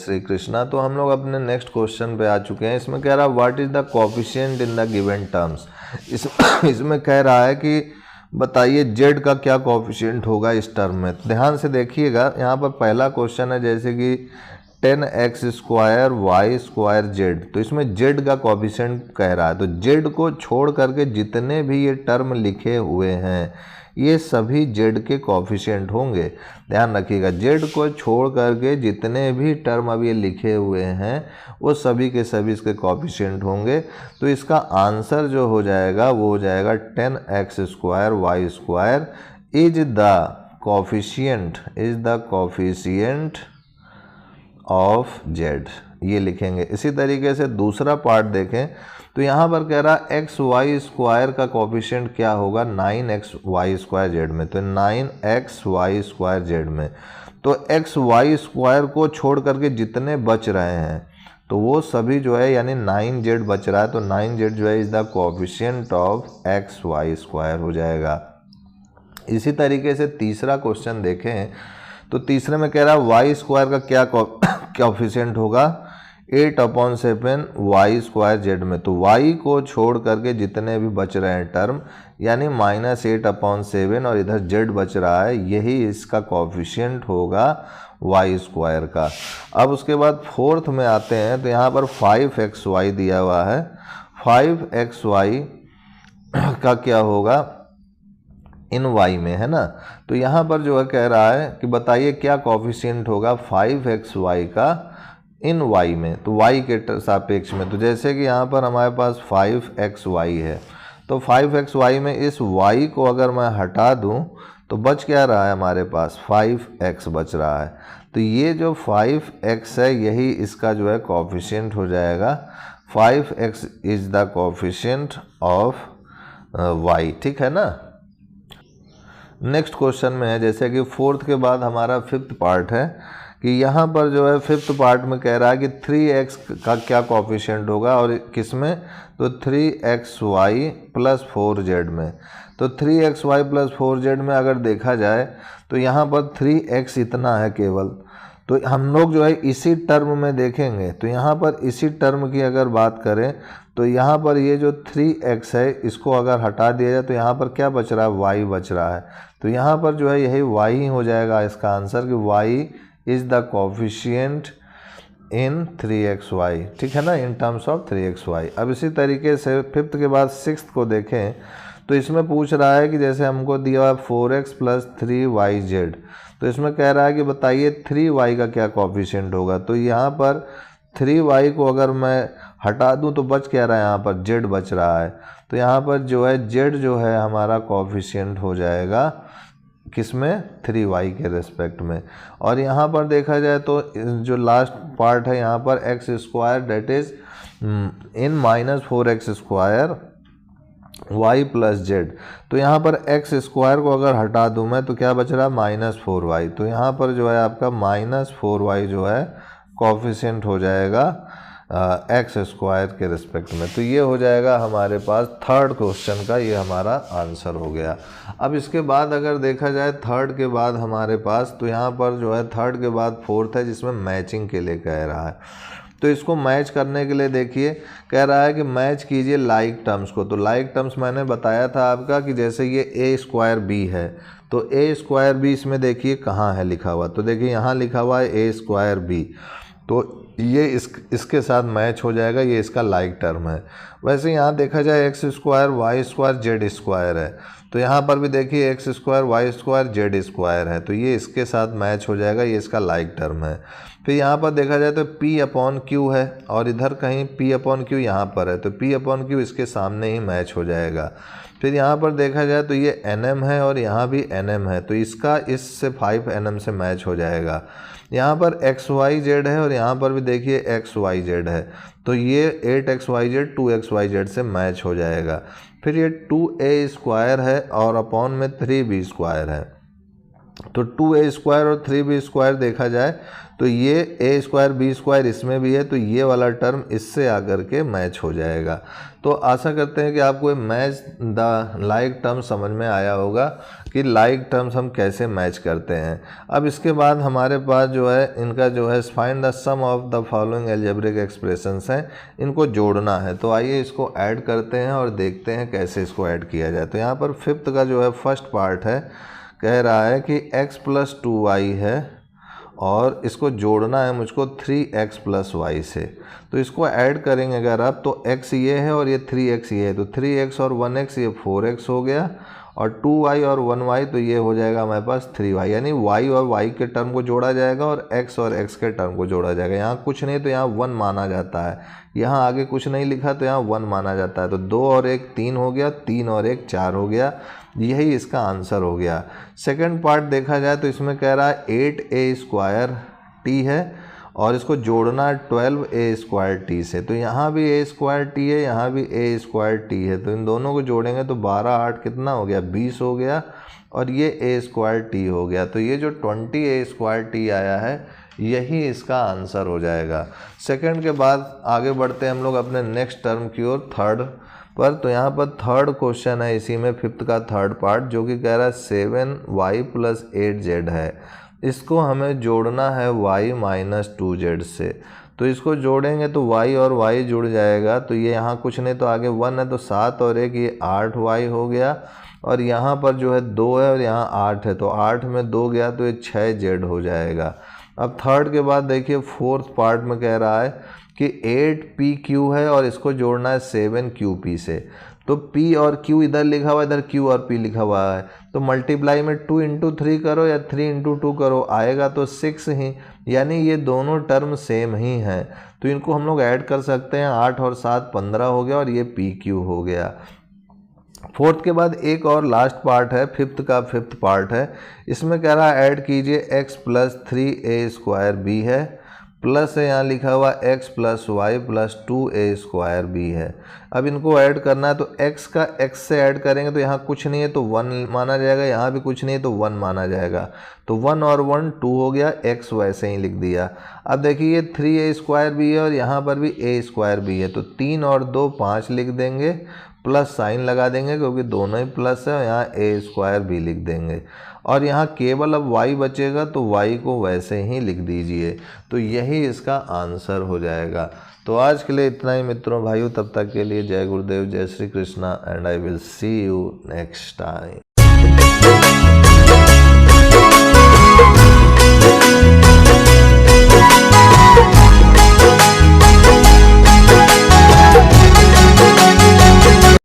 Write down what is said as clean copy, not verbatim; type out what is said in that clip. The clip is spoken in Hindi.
श्री कृष्णा। तो हम लोग अपने नेक्स्ट क्वेश्चन पे आ चुके हैं। इसमें कह रहा है what is the coefficient in the given terms. इसमें कह रहा है कि बताइए जेड का क्या कोफिशिएंट होगा इस टर्म में। ध्यान से देखिएगा, यहाँ पर पहला क्वेश्चन है जैसे कि 10x square Y square Z. तो इसमें जेड का कोफिशिएंट कह रहा है, तो जेड को छोड़ करके जितने भी ये टर्म लिखे हुए हैं ये सभी जेड के कोफिशिएंट होंगे। ध्यान रखिएगा, जेड को छोड़ करके जितने भी टर्म अब ये लिखे हुए हैं वो सभी के सभी इसके कोफिशिएंट होंगे। तो इसका आंसर जो हो जाएगा वो हो जाएगा 10x square Y square is the coefficient of Z, ये लिखेंगे। इसी तरीके से दूसरा पार्ट देखें तो यहाँ पर कह रहा है एक्स वाई स्क्वायर का कोफिशिएंट क्या होगा 9x वाई स्क्वायर जेड में। तो 9x वाई स्क्वायर जेड में तो एक्स वाई स्क्वायर को छोड़ करके जितने बच रहे हैं तो वो सभी जो है यानी 9z बच रहा है। तो 9z जो है is the coefficient of X Y square हो जाएगा। इसी तरीके से तीसरा क्वेश्चन देखें तो तीसरे में कह रहा है वाई स्क्वायर का क्या कोफिशिएंट होगा 8/7 वाई स्क्वायर जेड में। तो वाई को छोड़ करके जितने भी बच रहे हैं टर्म यानी -8/7 और इधर जेड बच रहा है, यही इसका कोफिशिएंट होगा वाई स्क्वायर का। अब उसके बाद फोर्थ में आते हैं तो यहाँ पर 5xy दिया हुआ है। 5xy का क्या होगा इन वाई में, है ना। तो यहाँ पर जो है कह रहा है कि बताइए क्या कोफिशिएंट होगा 5xy का इन वाई में, तो वाई के सापेक्ष में। तो जैसे कि यहाँ पर हमारे पास 5xy है तो 5xy में इस y को अगर मैं हटा दूँ तो बच क्या रहा है हमारे पास 5x बच रहा है। तो ये जो 5x है यही इसका जो है कोफिशिएंट हो जाएगा। 5x is the coefficient of y, ठीक है ना। नेक्स्ट क्वेश्चन में है जैसे कि फोर्थ के बाद हमारा फिफ्थ पार्ट है कि यहाँ पर जो है फिफ्थ पार्ट में कह रहा है कि 3x का क्या कोफिशिएंट होगा और किस में, तो 3xy + 4z में। तो 3xy + 4z में अगर देखा जाए तो यहाँ पर 3x इतना है केवल। तो हम लोग जो है इसी टर्म में देखेंगे तो यहाँ पर इसी टर्म की अगर बात करें तो यहाँ पर ये जो 3x है इसको अगर hटा दिया जाए तो यहाँ पर क्या बच रहा है y बच रहा है। तो यहाँ पर जो है यही y ही हो जाएगा इसका आंसर कि y is the coefficient in 3xy, ठीक है ना, इन टर्म्स ऑफ 3xy। अब इसी तरीके से फिफ्थ के बाद सिक्स्थ को देखें तो इसमें पूछ रहा है कि जैसे हमको दिया है 4x + 3yz। तो इसमें कह रहा है कि बताइए 3y का क्या कोफिशिएंट होगा। तो यहाँ पर 3y को अगर मैं हटा दूं तो बच क्या रहा है, यहाँ पर z बच रहा है। तो यहाँ पर जो है z जो है हमारा कोफिशिएंट हो जाएगा किसमें 3y के रेस्पेक्ट में। और यहाँ पर देखा जाए तो जो लास्ट पार्ट है यहाँ पर x square that is in -4x square y + z। तो यहाँ पर x स्क्वायर को अगर हटा दूँ मैं तो क्या बच रहा है -4y। तो यहाँ पर जो है आपका -4y जो है कोफिशिएंट हो जाएगा एक्स स्क्वायर के रिस्पेक्ट में। तो ये हो जाएगा हमारे पास थर्ड क्वेश्चन का, ये हमारा आंसर हो गया। अब इसके बाद अगर देखा जाए थर्ड के बाद हमारे पास तो यहाँ पर जो है थर्ड के बाद फोर्थ है जिसमें मैचिंग के लिए कह रहा है। तो इसको मैच करने के लिए देखिए कह रहा है कि मैच कीजिए लाइक टर्म्स को। तो लाइक टर्म्स मैंने बताया था आपका कि जैसे ये a² b है तो a² b इसमें देखिए कहाँ है लिखा हुआ। तो देखिए यहाँ लिखा हुआ है a² b, तो ये इसके साथ मैच हो जाएगा, ये इसका लाइक टर्म है। वैसे यहाँ देखा जाए x² y² z² है तो यहाँ पर भी देखिए x² y² z² है तो ये इसके साथ मैच हो जाएगा, ये इसका लाइक टर्म है। फिर यहाँ पर देखा जाए तो p/q है और इधर कहीं p/q यहाँ पर है तो p/q इसके सामने ही मैच हो जाएगा। फिर यहाँ पर देखा जाए तो ये nm है और यहाँ भी nm है तो इसका इससे 5 nm से मैच हो जाएगा। यहाँ पर xyz है और यहाँ पर भी देखिए xyz है तो ये 8xyz 2xyz से मैच हो जाएगा। फिर ये 2a² है और अपॉन में 3b² है तो 2a² और 3b² देखा जाए तो ये a² b² इसमें भी है, तो ये वाला टर्म इससे आकर के मैच हो जाएगा। तो आशा करते हैं कि आपको ये मैच द लाइक टर्म समझ में आया होगा कि लाइक टर्म्स हम कैसे मैच करते हैं। अब इसके बाद हमारे पास जो है इनका जो है find the sum of the following algebraic expressions हैं, इनको जोड़ना है। तो आइए इसको ऐड करते हैं और देखते हैं कैसे इसको ऐड किया जाए। तो यहाँ पर फिफ्थ का जो है फर्स्ट पार्ट है, कह रहा है कि x + 2y है और इसको जोड़ना है मुझको 3x + y से। तो इसको ऐड करेंगे अगर आप, तो x ये है और ये 3x ये है, तो 3x और 1x ये 4x हो गया, और 2y और 1y तो ये हो जाएगा हमारे पास 3y, यानी y और y के टर्म को जोड़ा जाएगा और x और x के टर्म को जोड़ा जाएगा। यहाँ कुछ नहीं तो यहाँ 1 माना जाता है, यहाँ आगे कुछ नहीं लिखा तो यहाँ 1 माना जाता है। तो 2 और 1 3 हो गया, 3 और 1 4 हो गया, यही इसका आंसर हो गया। सेकंड पार्ट देखा जाए तो इसमें कह रहा है 8a² है और इसको जोड़ना 12a² से। तो यहाँ भी a² है, यहाँ भी a² है, तो इन दोनों को जोड़ेंगे तो 12 8 कितना हो गया, 20 हो गया, और ये a² हो गया। तो ये जो 20a² आया है यही इसका आंसर हो जाएगा। सेकंड के बाद आगे बढ़ते हैं हम लोग अपने नेक्स्ट टर्म की ओर, थर्ड पर। तो यहाँ पर थर्ड क्वेश्चन है इसी में, फिफ्थ का थर्ड पार्ट, जो कि कह रहा है 7y + 8z है। इसको हमें जोड़ना है y - 2z से। तो इसको जोड़ेंगे तो y और y जुड़ जाएगा, तो ये यहाँ कुछ नहीं तो आगे 1 है, तो 7 और 1 ये 8y हो गया, और यहाँ पर जो है 2 है और यहाँ 8 है, तो 8 में 2 गया तो ये 6z हो जाएगा। अब थर्ड के बाद देखिए फोर्थ पार्ट में कह रहा है कि 8pq है और इसको जोड़ना है 7qp से। तो p और q इधर लिखा हुआ है, इधर q और p लिखा हुआ है, तो मल्टीप्लाई में 2 × 3 करो या 3 × 2 करो, आएगा तो 6 ही, यानी ये दोनों टर्म सेम ही हैं। तो इनको हम लोग ऐड कर सकते हैं, 8 और 7 15 हो गया, और ये pq हो गया। फोर्थ के बाद एक और लास्ट पार्ट है, फिफ्थ का फिफ्थ पार्ट है। इसमें कह रहा है ऐड कीजिए x + 3a² है, प्लस है यहाँ लिखा हुआ x + y + 2a² है। अब इनको ऐड करना है, तो x का x से ऐड करेंगे तो यहाँ कुछ नहीं है तो 1 माना जाएगा, यहाँ भी कुछ नहीं है तो 1 माना जाएगा, तो 1 और 1 2 हो गया, x वैसे ही लिख दिया। अब देखिए ये 3a² भी है और यहाँ पर भी a² भी है, तो 3 और 2 5 लिख देंगे, प्लस साइन लगा देंगे क्योंकि दोनों ही प्लस है, और यहाँ a² भी लिख देंगे, और यहाँ केवल अब y बचेगा तो y को वैसे ही लिख दीजिए। तो यही इसका आंसर हो जाएगा। तो आज के लिए इतना ही मित्रों भाइयों, तब तक के लिए जय गुरुदेव, जय Shri Krishna, and I will see you next time.